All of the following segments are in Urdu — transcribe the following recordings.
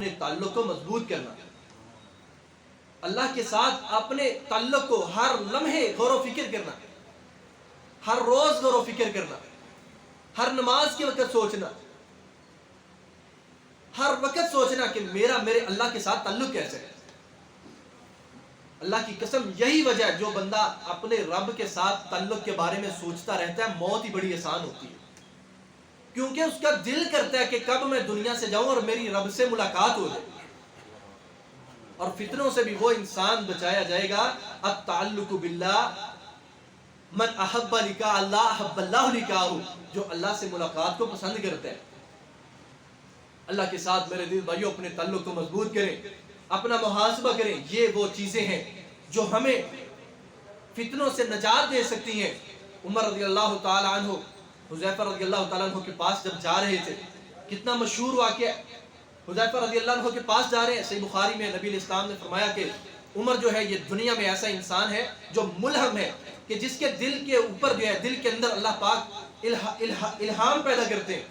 اپنے تعلق کو مضبوط کرنا، اللہ کے ساتھ اپنے تعلق کو ہر لمحے غور و فکر کرنا، ہر روز غور و فکر کرنا، ہر نماز کے وقت سوچنا، ہر وقت سوچنا کہ میرے اللہ کے ساتھ تعلق کیسے ہے۔ اللہ کی قسم یہی وجہ ہے جو بندہ اپنے رب کے ساتھ تعلق کے بارے میں سوچتا رہتا ہے، موت ہی بڑی آسان ہوتی ہے، کیونکہ اس کا دل کرتا ہے کہ کب میں دنیا سے جاؤں اور میری رب سے ملاقات ہو جائے۔ اور فتنوں سے بھی وہ انسان بچایا جائے گا، التعلق باللہ من احب لقاء اللہ احب اللہ لقاءہ، جو اللہ سے ملاقات کو پسند کرتا ہے۔ اللہ کے ساتھ میرے دل بھائیو اپنے تعلق کو مضبوط کریں، اپنا محاسبہ کریں۔ یہ وہ چیزیں ہیں جو ہمیں فتنوں سے نجات دے سکتی ہیں۔ عمر رضی اللہ تعالی عنہ حذیفہ رضی اللہ تعالیٰ عنہ کے پاس جب جا رہے تھے، کتنا مشہور واقعہ، حذیفہ رضی اللہ عنہ کے پاس جا رہے ہیں، صحیح بخاری میں نبی علیہ السلام نے فرمایا کہ عمر جو ہے یہ دنیا میں ایسا انسان ہے جو ملہم ہے، کہ جس کے دل کے اوپر جو ہے، دل کے اندر اللہ پاک الہام پیدا کرتے ہیں۔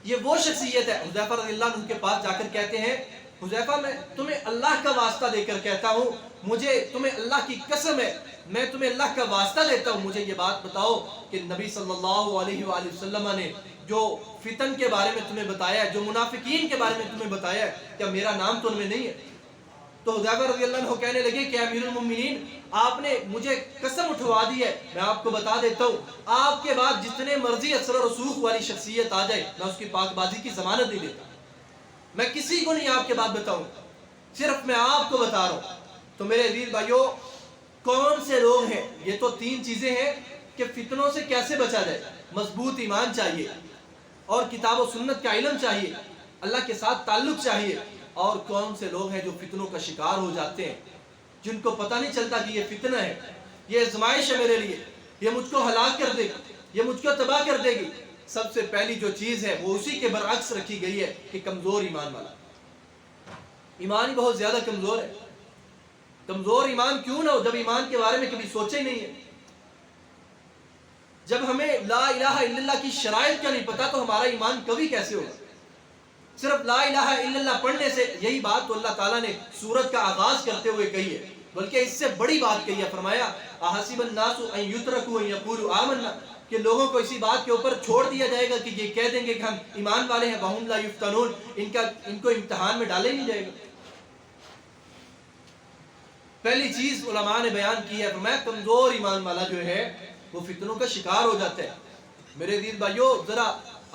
یہ وہ شخصیت ہے۔ حذیفہ رضی اللہ عنہ کے پاس جا کر کہتے ہیں، حذیفہ میں تمہیں اللہ کا واسطہ دے کر کہتا ہوں، مجھے تمہیں اللہ کی قسم ہے، میں تمہیں اللہ کا واسطہ دیتا ہوں، مجھے یہ بات بتاؤ کہ نبی صلی اللہ علیہ وآلہ وسلم نے جو فتن کے بارے میں تمہیں بتایا ہے، جو منافقین کے بارے میں تمہیں بتایا ہے، کیا میرا نام تو ان میں نہیں ہے؟ تو حذیفہ رضی اللہ عنہ کہنے لگے کہ امیر المومنین، آپ نے مجھے قسم اٹھوا دی ہے، میں آپ کو بتا دیتا ہوں، آپ کے بعد جتنے مرضی اثر و رسوخ والی شخصیت آ جائے، میں اس کی پاک بازی کی ضمانت نہیں دیتا، میں کسی کو نہیں آپ کے بعد بتاؤں، صرف میں آپ کو بتا رہا ہوں۔ تو میرے عزیز بھائیو، کون سے لوگ ہیں؟ یہ تو تین چیزیں ہیں کہ فتنوں سے کیسے بچا جائے۔ مضبوط ایمان چاہیے، اور کتاب و سنت کا علم چاہیے، اللہ کے ساتھ تعلق چاہیے۔ اور کون سے لوگ ہیں جو فتنوں کا شکار ہو جاتے ہیں، جن کو پتہ نہیں چلتا کہ یہ فتنہ ہے، یہ آزمائش ہے میرے لیے، یہ مجھ کو ہلاک کر دے گی، یہ مجھ کو تباہ کر دے گی۔ سب سے پہلی جو چیز ہے وہ اسی کے برعکس رکھی گئی ہے کہ کمزور ایمان والا۔ ایمان ہی بہت زیادہ کمزور ہے۔ کمزور ایمان کیوں نہ ہو جب ایمان کے بارے میں کبھی سوچا ہی نہیں ہے۔ جب ہمیں لا الہ الا اللہ کی شرائط کا نہیں پتا تو ہمارا ایمان کبھی کیسے ہوگا؟ صرف لا الہ الا اللہ پڑھنے سے، یہی بات تو اللہ تعالیٰ نے سورت کا آغاز کرتے ہوئے کہی ہے، بلکہ اس سے بڑی بات کہی ہے، فرمایا احسب الناس ان یترکوا ان یقولوا آمنا، کہ لوگوں کو اسی بات کے اوپر چھوڑ دیا جائے گا کہ یہ کہہ دیں گے کہ ہم ایمان والے ہیں، وہم لا یفتنون، ان کو امتحان میں ڈالے نہیں جائے گا۔ پہلی چیز علماء نے بیان کی ہے، فرمایا کمزور ایمان والا جو ہے وہ فتنوں کا شکار ہو جاتا ہے۔ میرے عزیز بھائیو، ذرا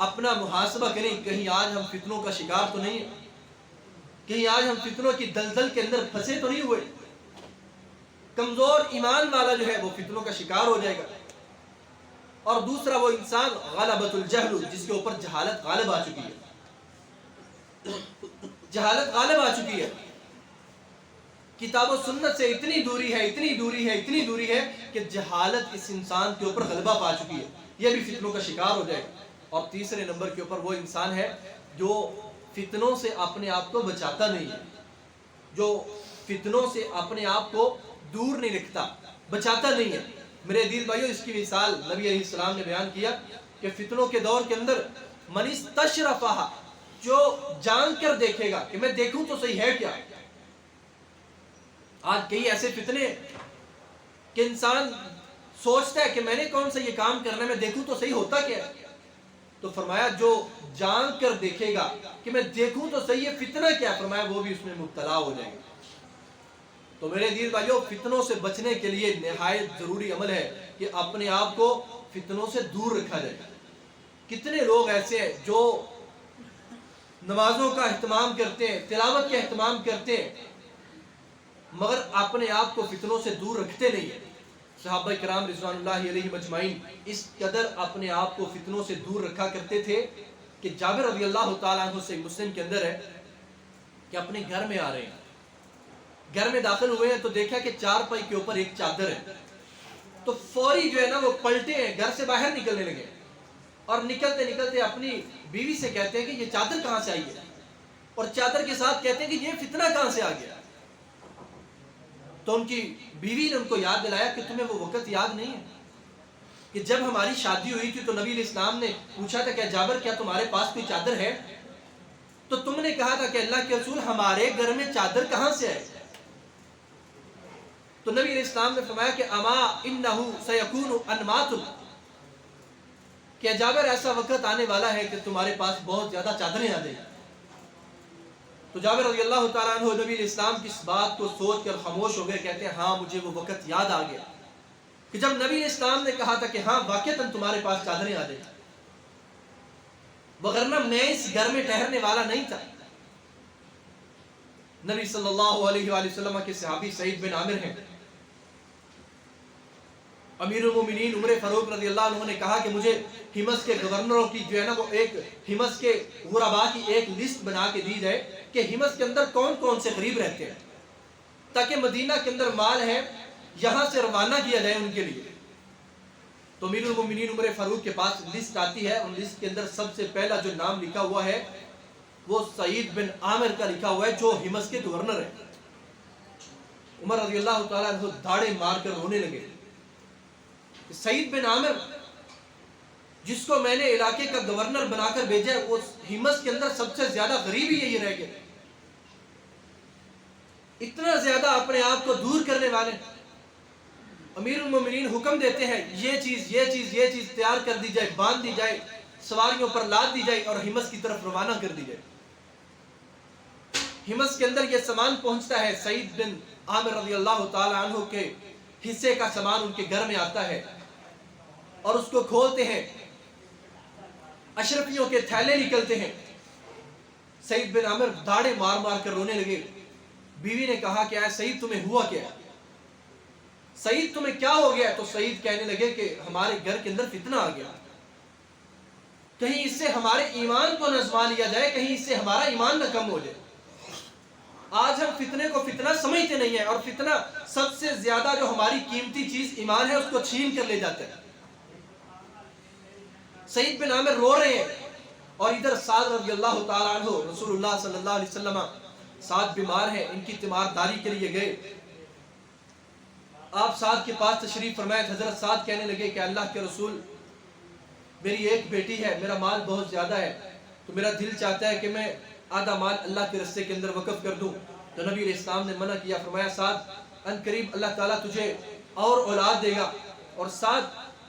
اپنا محاسبہ کریں، کہیں آج ہم فتنوں کا شکار تو نہیں ہیں، کہیں آج ہم فتنوں کی دلدل کے اندر پھنسے تو نہیں ہوئے۔ کمزور ایمان والا جو ہے وہ فتنوں کا شکار ہو جائے گا۔ اور دوسرا وہ انسان غلبۃ الجہل، جس کے اوپر جہالت غالب آ چکی ہے، جہالت غالب آ چکی ہے، کتاب و سنت سے اتنی دوری ہے، اتنی دوری ہے، اتنی دوری ہے کہ جہالت اس انسان کے اوپر غلبہ پا چکی ہے، یہ بھی فتنوں کا شکار ہو جائے گا۔ اور تیسرے نمبر کے اوپر وہ انسان ہے جو فتنوں سے اپنے آپ کو بچاتا نہیں ہے، جو فتنوں سے اپنے آپ کو دور نہیں رکھتا، بچاتا نہیں ہے۔ میرے عزیز بھائیو، اس کی مثال نبی علیہ السلام نے بیان کیا کہ فتنوں کے دور کے اندر من استشرفہا، جو جان کر دیکھے گا کہ میں دیکھوں تو صحیح ہے کیا۔ آج کئی ایسے فتنے کہ انسان سوچتا ہے کہ میں نے کون سا یہ کام کرنا ہے، میں دیکھوں تو صحیح ہوتا کیا ہے۔ تو فرمایا جو جان کر دیکھے گا کہ میں دیکھوں تو صحیح ہے فتنہ کیا ہے، فرمایا وہ بھی اس میں مبتلا ہو جائے گا۔ تو میرے عزیز بھائیو، فتنوں سے بچنے کے لیے نہایت ضروری عمل ہے کہ اپنے آپ کو فتنوں سے دور رکھا جائے۔ کتنے لوگ ایسے ہیں جو نمازوں کا اہتمام کرتے ہیں، تلاوت کا اہتمام کرتے ہیں، مگر اپنے آپ کو فتنوں سے دور رکھتے نہیں ہیں۔ صحابہ کرام رضوان اللہ علیہم اجمعین اس قدر اپنے آپ کو فتنوں سے دور رکھا کرتے تھے کہ جابر رضی اللہ تعالیٰ عنہ سے مسلم کے اندر ہے کہ اپنے گھر میں آ رہے ہیں، گھر میں داخل ہوئے ہیں تو دیکھا کہ چارپائی کے اوپر ایک چادر ہے، تو فوری جو ہے نا وہ پلٹے ہیں، گھر سے باہر نکلنے لگے، اور نکلتے نکلتے اپنی بیوی سے کہتے ہیں کہ یہ چادر کہاں سے آئی ہے، اور چادر کے ساتھ کہتے ہیں کہ یہ فتنہ کہاں سے آ گیا۔ تو ان کی بیوی نے ان کو یاد دلایا کہ تمہیں وہ وقت یاد نہیں ہے کہ جب ہماری شادی ہوئی تھی تو نبی علیہ السلام نے پوچھا تھا کہ جابر کیا تمہارے پاس کوئی چادر ہے؟ تو تم نے کہا تھا کہ اللہ کے رسول ہمارے گھر میں چادر کہاں سے آئے؟ تو نبی علیہ السلام نے فرمایا کہ اما انہو سیکون انمات، کہ جابر ایسا وقت آنے والا ہے کہ تمہارے پاس بہت زیادہ چادریں آ جائیں۔ تو جابر رضی اللہ تعالیٰ عنہ نبی علیہ السلام کی اس بات کو سوچ کر خاموش ہو گئے، کہتے ہیں ہاں مجھے وہ وقت یاد آ گیا کہ جب نبی علیہ السلام نے کہا تھا کہ ہاں واقعتاً تمہارے پاس چادریں آ جائیں، وگرنہ میں اس گھر میں ٹھہرنے والا نہیں تھا۔ نبی صلی اللہ علیہ وآلہ وسلم کے صحابی سعید بن عامر ہیں، امیر المومنین عمر فاروق رضی اللہ عنہ نے کہا کہ مجھے حمص کے گورنروں کی جو ہے نا وہ ایک حمص کے غرباء کی ایک لسٹ بنا کے دی جائے کہ حمص کے اندر کون کون سے غریب رہتے ہیں، تاکہ مدینہ کے اندر مال ہے یہاں سے روانہ کیا جائے ان کے لیے۔ تو امیر المومنین عمر فاروق کے پاس لسٹ آتی ہے، ان لسٹ کے اندر سب سے پہلا جو نام لکھا ہوا ہے وہ سعید بن عامر کا لکھا ہوا ہے جو حمص کے گورنر ہے۔ عمر رضی اللہ تعالیٰ عنہ دھاڑے مار کر رونے لگے، سعید بن عامر جس کو میں نے علاقے کا گورنر بنا کر بھیجا ہے، وہ حمص کے اندر سب سے زیادہ غریب ہی یہی رہ گئے، اتنا زیادہ اپنے آپ کو دور کرنے والے۔ امیر المومنین حکم دیتے ہیں یہ چیز تیار کر دی جائے، باندھ دی جائے، سواریوں پر لاد دی جائے اور حمص کی طرف روانہ کر دی جائے۔ حمص کے اندر یہ سامان پہنچتا ہے، سعید بن عامر رضی اللہ تعالی عنہ کے حصے کا سامان ان کے گھر میں آتا ہے اور اس کو کھولتے ہیں، اشرفیوں کے تھیلے نکلتے ہیں۔ سعید بن عامر دھاڑے مار مار کر رونے لگے۔ بیوی نے کہا کہ اے سعید تمہیں ہوا کیا؟ سعید تمہیں کیا ہو گیا؟ تو سعید کہنے لگے کہ ہمارے گھر کے اندر فتنہ آ گیا، کہیں اس سے ہمارے ایمان کو نزوا لیا جائے، کہیں اس سے ہمارا ایمان نہ کم ہو جائے۔ آج ہم فتنے کو فتنہ سمجھتے نہیں ہیں، اور فتنہ سب سے زیادہ جو ہماری قیمتی چیز ایمان ہے اس کو چھین کر لے جاتا ہے۔ سعید بن عامر رو رہے ہیں اور ادھر سعد رضی اللہ تعالیٰ عنہ، رسول اللہ صلی اللہ علیہ وسلم، سعد بیمار ہیں، ان کی تیمارداری کے لیے گئے۔ آپ سعد کے پاس تشریف فرمائے، حضرت سعد کہنے لگے کہ اللہ کے رسول میری ایک بیٹی ہے، میرا مال بہت زیادہ ہے، تو میرا دل چاہتا ہے کہ میں آدھا مال اللہ کے رستے کے اندر وقف کر دوں۔ تو نبی علیہ السلام نے منع کیا، فرمایا سعد ان قریب اللہ تعالیٰ تجھے اور اولاد دے گا، اور سعد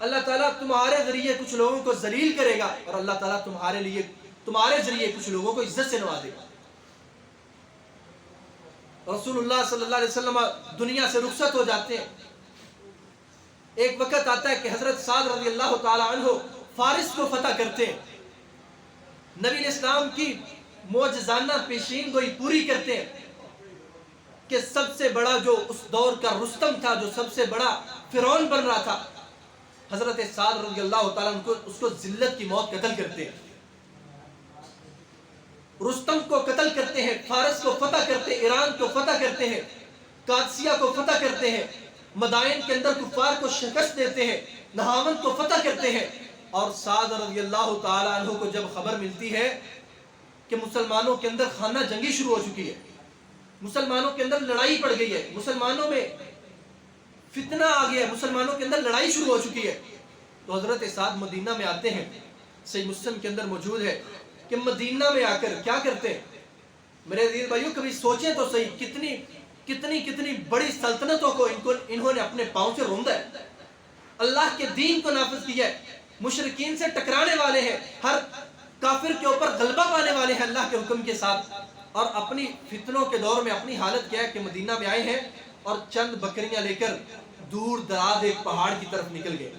اللہ تعالیٰ تمہارے ذریعے کچھ لوگوں کو ذلیل کرے گا، اور اللہ تعالیٰ تمہارے ذریعے کچھ لوگوں کو عزت سے نوازے گا۔ رسول اللہ صلی اللہ علیہ وسلم دنیا سے رخصت ہو جاتے ہیں۔ ایک وقت آتا ہے کہ حضرت سعد رضی اللہ تعالیٰ عنہ فارس کو فتح کرتے ہیں، نبی علیہ السلام کی معجزانہ پیشین گوئی پوری کرتے ہیں کہ سب سے بڑا جو اس دور کا رستم تھا، جو سب سے بڑا فرعون بن رہا تھا، حضرت سعد رضی اللہ تعالیٰ عنہ اس کو ذلت کی موت قتل کرتے ہیں۔ رستم کو قتل کرتے ہیں، فارس کو فتح کرتے ہیں، ایران کو فتح کرتے ہیں، قادسیہ کو فتح کرتے ہیں، مدائن کے اندر کفار کو شکست دیتے ہیں، نہاون کو فتح کرتے ہیں۔ اور سعد رضی اللہ تعالیٰ عنہ کو جب خبر ملتی ہے کہ مسلمانوں کے اندر خانہ جنگی شروع ہو چکی ہے، مسلمانوں کے اندر لڑائی پڑ گئی ہے، مسلمانوں میں فتنہ آ گیا ہے، مسلمانوں کے اندر لڑائی شروع ہو چکی ہے، تو حضرت سعد مدینہ میں آتے ہیں۔ صحیح مسلم کے اندر موجود ہے کہ مدینہ میں آ کر کیا کرتے ہیں؟ میرے عزیز بھائیو کبھی سوچیں تو صحیح، کتنی بڑی سلطنتوں کو انہوں نے اپنے پاؤں سے روندا ہے، اللہ کے دین کو نافذ کیا ہے، مشرکین سے ٹکرانے والے ہیں، ہر کافر کے اوپر غلبہ پانے والے ہیں اللہ کے حکم کے ساتھ، اور اپنی فتنوں کے دور میں اپنی حالت کیا ہے کہ مدینہ میں آئے ہیں اور چند بکریاں لے کر دور دراز ایک پہاڑ کی طرف نکل گئے۔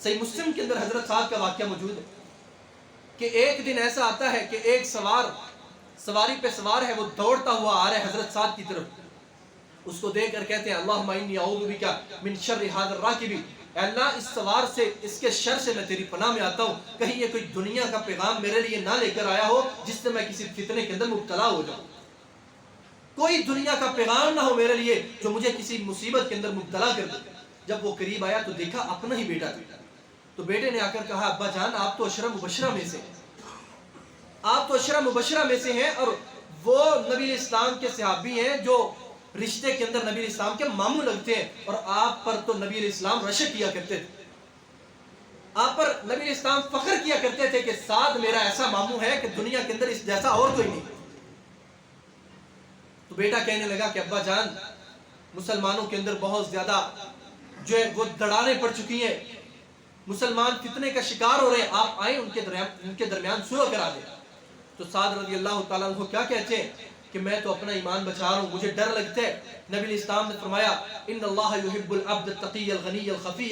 صحیح مسلم کے اندر حضرت صاحب کا واقعہ موجود ہے کہ ایک دن ایسا آتا ہے کہ ایک سواری پہ سوار ہے، وہ دوڑتا ہوا آ رہا ہے حضرت صاحب کی طرف، اس کو دیکھ کر کہتے ہیں اللہم انی اعوذ بک من شر ھذا الراکب، اے اللہ اس سوار سے، اس کے شر سے میں تیری پناہ میں آتا ہوں، کہیں یہ کوئی دنیا کا پیغام میرے لیے نہ لے کر آیا ہو جس سے میں کسی فتنے کے اندر مبتلا ہو جاؤں، کوئی دنیا کا پیغام نہ ہو میرے لیے جو مجھے کسی مصیبت کے اندر مبتلا کر دے۔ جب وہ قریب آیا تو دیکھا اپنا ہی بیٹا تھا، تو بیٹے نے آ کر کہا ابا جان آپ تو عشرہ مبشرہ میں سے ہیں، آپ تو عشرہ مبشرہ میں سے ہیں، اور وہ نبی علیہ السلام کے صحابی ہیں جو رشتے کے اندر نبی علیہ السلام کے ماموں لگتے ہیں، اور آپ پر تو نبی علیہ السلام رشک کیا کرتے تھے، آپ پر نبی اسلام فخر کیا کرتے تھے کہ سعد میرا ایسا ماموں ہے کہ دنیا کے اندر اس جیسا اور کوئی نہیں. تو بیٹا کہنے لگا کہ ابا جان مسلمانوں کے اندر بہت زیادہ جو ہے وہ دڑاریں پڑ چکی ہیں، مسلمان فتنے کا شکار ہو رہے ہیں، آپ آئیں ان کے درمیان صلح کرا دیں. تو سعد رضی اللہ تعالیٰ عنہ کیا کہتے ہیں کہ میں تو اپنا ایمان بچا رہا ہوں، مجھے ڈر لگتا ہے. نبی اسلام نے فرمایا ان اللہ یحب العبد التقی الغنی الخفی،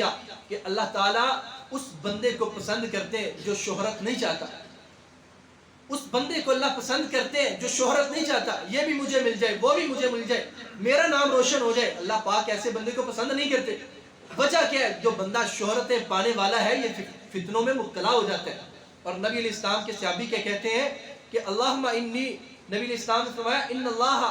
کہ اللہ تعالیٰ اس بندے کو پسند کرتے ہیں جو شہرت نہیں چاہتا. اس بندے کو اللہ پسند کرتے ہیں جو شہرت نہیں چاہتا، یہ بھی مجھے مل جائے وہ بھی مجھے مل جائے، میرا نام روشن ہو جائے. اللہ پاک ایسے بندے کو پسند نہیں کرتے. وجہ کیا ہے؟ جو بندہ شہرتیں پانے والا ہے یہ فتنوں میں مبتلا ہو جاتا ہے. اور نبی علیہ السلام کے صحابی کیا کہتے ہیں کہ اللہم انی، نبی علیہ السلام نے فرمایا ان اللہ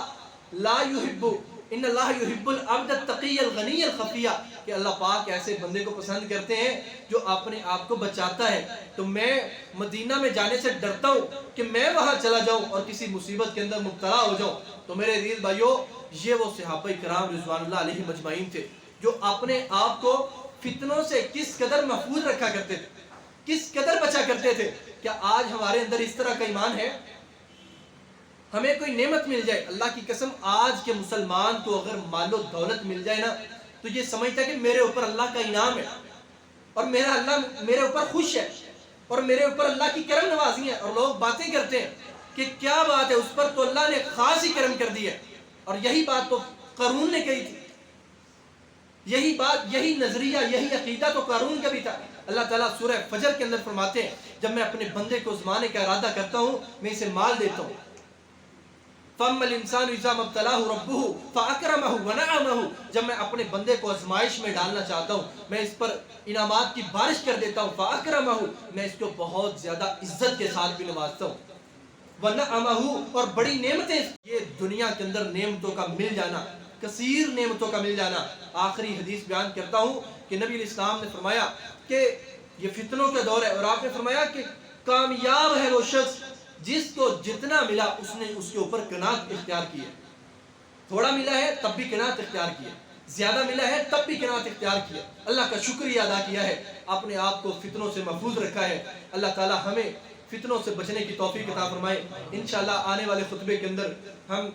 یحب العبد التقی الغنی الخفی، کہ اللہ پاک ایسے بندے کو پسند کرتے ہیں جو اپنے آپ کو بچاتا ہے. تو میں مدینہ میں جانے سے ڈرتا ہوں کہ میں وہاں چلا جاؤں اور کسی مصیبت کے اندر مبتلا ہو جاؤں. تو میرے عزیز بھائیو، یہ وہ صحابہ کرام رضوان اللہ علیہ مجمعین تھے جو اپنے آپ کو فتنوں سے کس قدر محفوظ رکھا کرتے تھے، کس قدر بچا کرتے تھے. کیا آج ہمارے اندر اس طرح کا ایمان ہے؟ ہمیں کوئی نعمت مل جائے، اللہ کی قسم آج کے مسلمان کو اگر مال و دولت مل جائے نا تو یہ سمجھتا ہے کہ میرے اوپر اللہ کا انعام ہے اور میرا اللہ میرے اوپر خوش ہے اور میرے اوپر اللہ کی کرم نوازی ہے. اور لوگ باتیں کرتے ہیں کہ کیا بات ہے، اس پر تو اللہ نے خاص ہی کرم کر دی ہے. اور یہی بات تو قارون نے کہی تھی، یہی بات، یہی نظریہ، یہی عقیدہ تو قارون کا بھی تھا. اللہ تعالیٰ سورہ فجر کے اندر فرماتے ہیں جب میں اپنے بندے کو آزمانے کا ارادہ کرتا ہوں میں اسے مال دیتا ہوں. فَأَمَّا الْإِنسَانُ إِذَا مَا ابْتَلَاهُ رَبُّهُ فَأَكْرَمَهُ وَنَعَمَهُ، جب میں اپنے بندے کو آزمائش میں ڈالنا چاہتا ہوں میں اس پر انعامات کی بارش کر دیتا ہوں. فَأَكْرَمَهُ، میں اس کو بہت زیادہ عزت کے ساتھ بھی نوازتا ہوں. وَنَعَمَهُ، اور بڑی نعمتیں، یہ دنیا کے اندر نعمتوں کا مل جانا، کثیر نعمتوں کا مل جانا. آخری حدیث بیان کرتا ہوں کہ نبی علیہ السلام نے فرمایا کہ یہ فتنوں کا دور ہے، اور آپ نے فرمایا کہ کامیاب ہے وہ شخص جس کو جتنا ملا اس نے اس کے اوپر قناعت اختیار کی ہے. تھوڑا ملا ہے تب بھی قناعت اختیار کی ہے، زیادہ ملا ہے تب بھی قناعت اختیار کی ہے، اللہ کا شکریہ ادا کیا ہے، اپنے آپ کو فتنوں سے محفوظ رکھا ہے. اللہ تعالی ہمیں فتنوں سے بچنے کی توفیق عطا فرمائے. انشاءاللہ آنے والے خطبے کے اندر ہم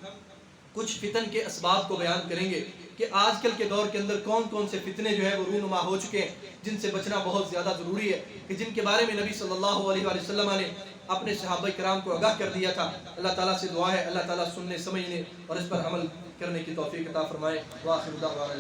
کچھ فتن کے اسباب کو بیان کریں گے کہ آج کل کے دور کے اندر کون کون سے فتنے جو ہے وہ رونما ہو چکے ہیں جن سے بچنا بہت زیادہ ضروری ہے، کہ جن کے بارے میں نبی صلی اللہ علیہ وآلہ وسلم نے اپنے صحابہ کرام کو آگاہ کر دیا تھا. اللہ تعالیٰ سے دعا ہے اللہ تعالیٰ سننے سمجھنے اور اس پر عمل کرنے کی توفیق عطا فرمائے. وآخر دعوانا